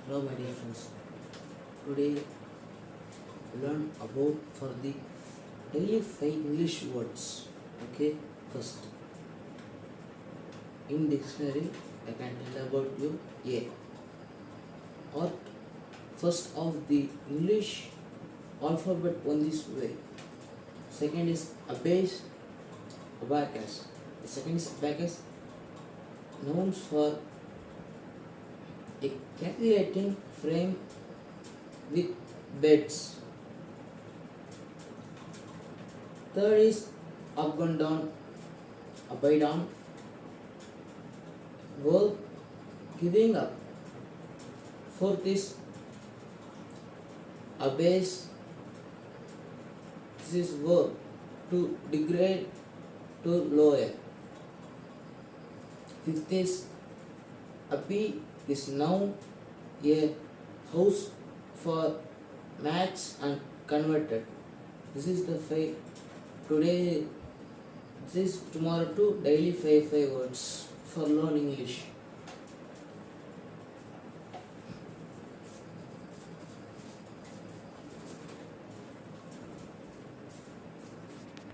Hello my dear friends. Today learn about for the daily 5 English words. Okay, first in dictionary I can tell about you a or first of the English alphabet on this way. Second is abase, abacus. The second is abacus, nouns for a calculating frame with beds. Third is up and down, upside down, verb giving up. Fourth is abase. This is verb to degrade to lower. Fifth is abbey is now a house for mats and converted. This is the 5 today. This is tomorrow to daily 5 words for learn English.